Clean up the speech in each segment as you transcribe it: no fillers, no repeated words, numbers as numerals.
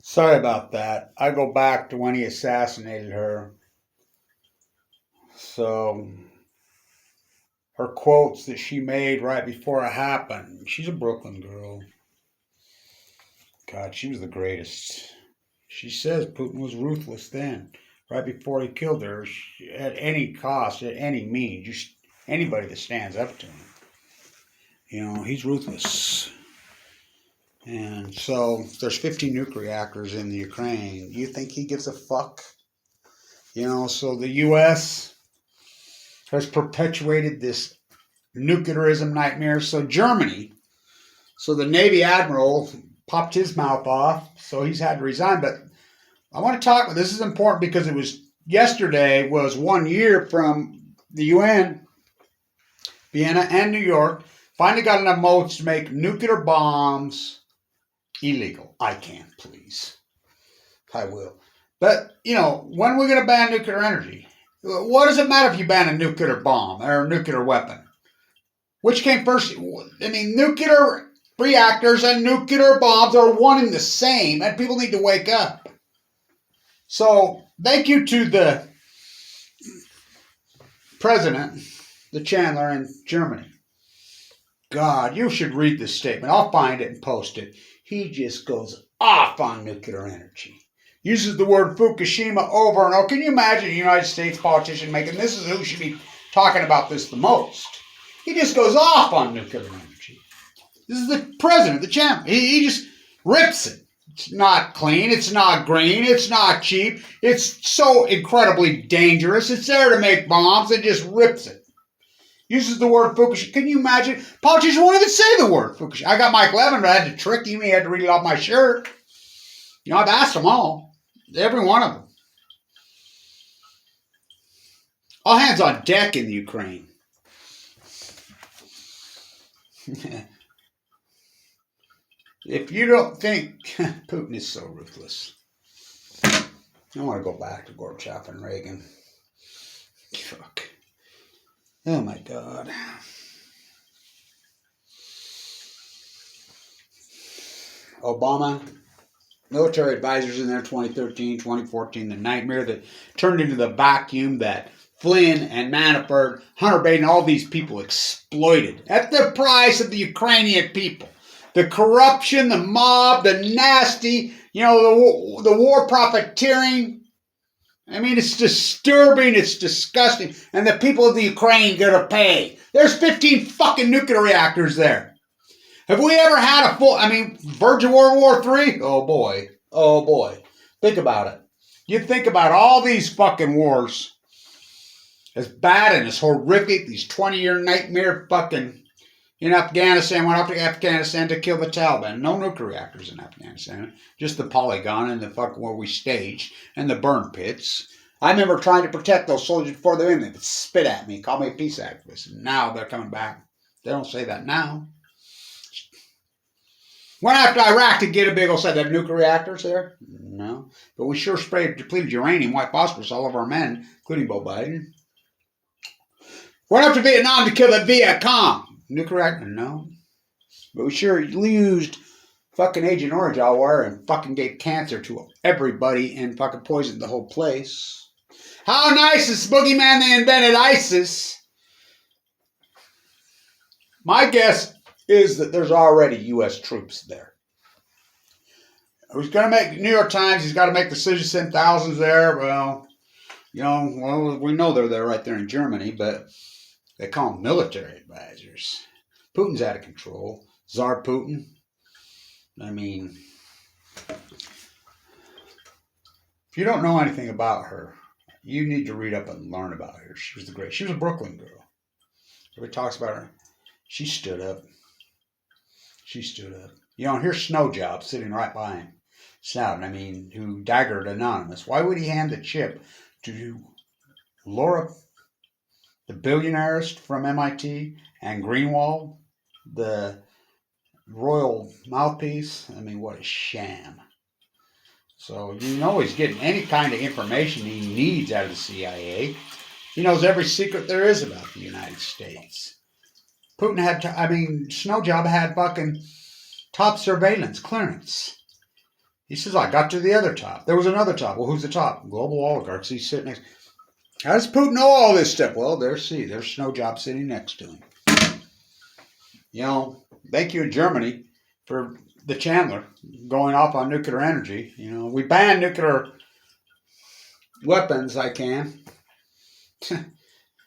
Sorry about that. I go back to when he assassinated her. So, her quotes that she made right before it happened. She's a Brooklyn girl. God, she was the greatest. She says Putin was ruthless then, right before he killed her, at any cost, at any means. Just anybody that stands up to him. He's ruthless. And so there's 15 nuclear reactors in the Ukraine. Do you think he gives a fuck? So the U.S. has perpetuated this nuclearism nightmare. So the Navy admiral popped his mouth off, so he's had to resign. But I want to talk, this is important because yesterday was 1 year from the UN, Vienna and New York, finally got enough votes to make nuclear bombs illegal. I can't, please. I will. But, when are we going to ban nuclear energy? What does it matter if you ban a nuclear bomb or a nuclear weapon? Which came first? Nuclear reactors and nuclear bombs are one and the same, and people need to wake up. So, thank you to the president, the chancellor in Germany. God, you should read this statement. I'll find it and post it. He just goes off on nuclear energy. Uses the word Fukushima over and over. Can you imagine a United States politician making this is who should be talking about this the most? He just goes off on nuclear energy. This is the president, the champ. He just rips it. It's not clean. It's not green. It's not cheap. It's so incredibly dangerous. It's there to make bombs. It just rips it. Uses the word Fukushima. Can you imagine? Politicians won't even say the word Fukushima. I got Mike Levin, but I had to trick him. He had to read it off my shirt. I've asked them all. Every one of them. All hands on deck in the Ukraine. If you don't think Putin is so ruthless, I want to go back to Gorbachev and Reagan. Fuck. Oh my God. Obama, military advisors in there 2013, 2014, the nightmare that turned into the vacuum that Flynn and Manafort, Hunter Biden, all these people exploited at the price of the Ukrainian people. The corruption, the mob, the nasty, the war profiteering. It's disturbing, it's disgusting. And the people of the Ukraine got to pay. There's 15 fucking nuclear reactors there. Have we ever had a full, Virgin World War III? Oh boy. Oh boy. Think about it. You think about all these fucking wars. As bad and as horrific, these 20-year nightmare fucking in Afghanistan, went up to Afghanistan to kill the Taliban. No nuclear reactors in Afghanistan. Just the polygon and the fucking where we staged and the burn pits. I remember trying to protect those soldiers before they went. They would spit at me, call me a peace activist. And now they're coming back. They don't say that now. Went after Iraq to get a big old set of nuclear reactors there? No. But we sure sprayed depleted uranium, white phosphorus all over our men, including Beau Biden. Went after Vietnam to kill the Viet Cong. Nuclear reactor? No. But we sure used fucking Agent Orange all over and fucking gave cancer to everybody and fucking poisoned the whole place. How nice is boogeyman they invented ISIS? My guess is that there's already U.S. troops there. He's going to make New York Times, he's got to make decisions, send thousands there. Well, we know they're there right there in Germany, but they call them military advisors. Putin's out of control. Tsar Putin. If you don't know anything about her, you need to read up and learn about her. She was She was a Brooklyn girl. Everybody talks about her. She stood up. She stood up. Here's Snow Job sitting right by him. Snowden, who daggered Anonymous. Why would he hand the chip to Laura, the billionairist from MIT, and Greenwald, the royal mouthpiece? What a sham. So, he's getting any kind of information he needs out of the CIA. He knows every secret there is about the United States. Putin had, Snow Job had fucking top surveillance clearance. He says, I got to the other top. There was another top. Well, who's the top? Global oligarchs. He's sitting next. How does Putin know all this stuff? Well, there's Snow Job sitting next to him. You know, thank you, Germany, for the Chandler going off on nuclear energy. You know, we ban nuclear weapons. I can.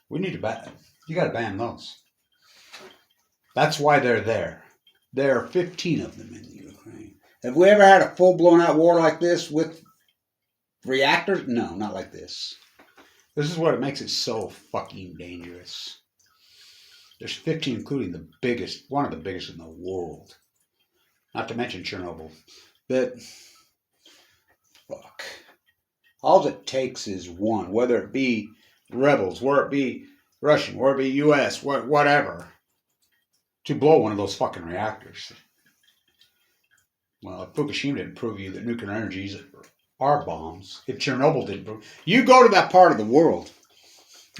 We need to ban. You got to ban those. That's why they're there. There are 15 of them in Ukraine. Have we ever had a full-blown out war like this with reactors? No, not like this. This is what makes it so fucking dangerous. There's 15, including the biggest, one of the biggest in the world. Not to mention Chernobyl. But, fuck. All it takes is one, whether it be rebels, whether it be Russian, whether it be U.S., whatever, to blow one of those fucking reactors. Well, if Fukushima didn't prove you that nuclear energies are bombs, if Chernobyl didn't prove, you go to that part of the world,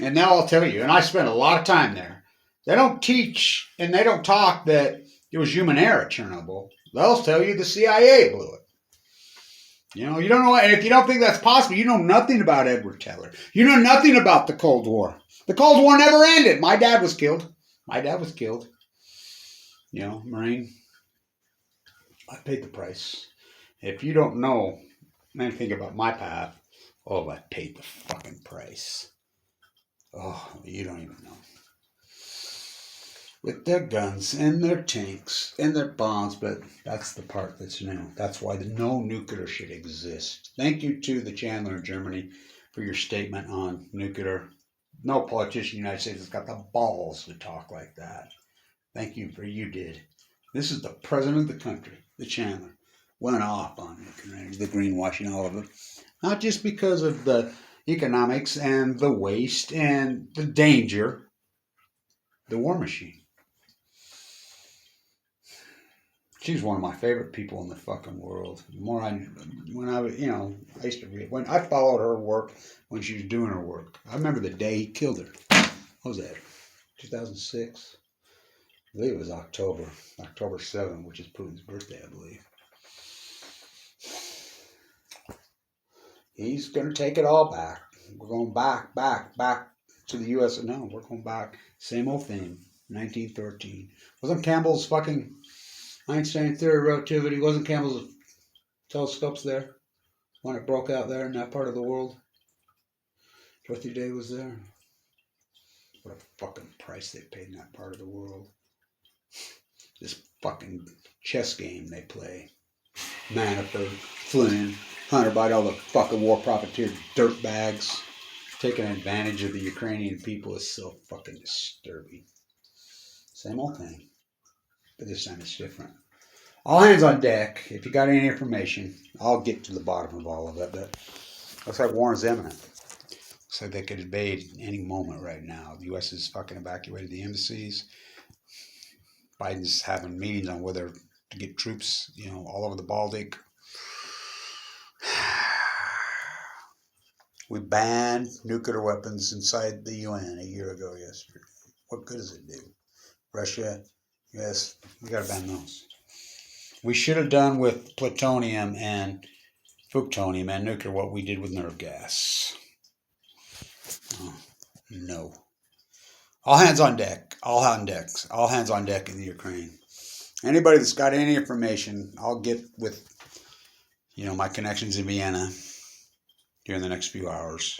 and now I'll tell you, and I spent a lot of time there, they don't teach and they don't talk that it was human error at Chernobyl. They'll tell you the CIA blew it. You know, you don't know, and if you don't think that's possible, you know nothing about Edward Teller. You know nothing about the Cold War. The Cold War never ended. My dad was killed. You know, Marine. I paid the price. If you don't know anything about my path, oh, I paid the fucking price. Oh, you don't even know. With their guns and their tanks and their bombs, but that's the part that's new. That's why no nuclear should exist. Thank you to the Chandler in Germany for your statement on nuclear. No politician in the United States has got the balls to talk like that. Thank you for you did. This is the president of the country, the Chandler, went off on nuclear, the greenwashing, all of it. Not just because of the economics and the waste and the danger, the war machine. She's one of my favorite people in the fucking world. The more I used to read, when I followed her work when she was doing her work. I remember the day he killed her. What was that? 2006? I believe it was October 7th, which is Putin's birthday, I believe. He's going to take it all back. We're going back to the U.S. No, we're going back. Same old thing. 1913. Wasn't Campbell's fucking Einstein theory of relativity? Wasn't Campbell's telescopes there when it broke out there in that part of the world? Dorothy Day was there. What a fucking price they paid in that part of the world. This fucking chess game they play. Manafort, Flynn, Hunter Biden, all the fucking war profiteer dirtbags taking advantage of the Ukrainian people is so fucking disturbing. Same old thing, but this time it's different. All hands on deck. If you got any information, I'll get to the bottom of all of it. But looks like war is imminent. Looks like they could invade any moment right now. The U.S. has fucking evacuated the embassies. Biden's having meetings on whether to get troops, all over the Baltic. We banned nuclear weapons inside the UN a year ago yesterday. What good does it do? Russia, yes, we got to ban those. We should have done with plutonium and plutonium and nuclear what we did with nerve gas. Oh, no. All hands on deck. All hands on deck in the Ukraine. Anybody that's got any information, I'll get with, my connections in Vienna during the next few hours.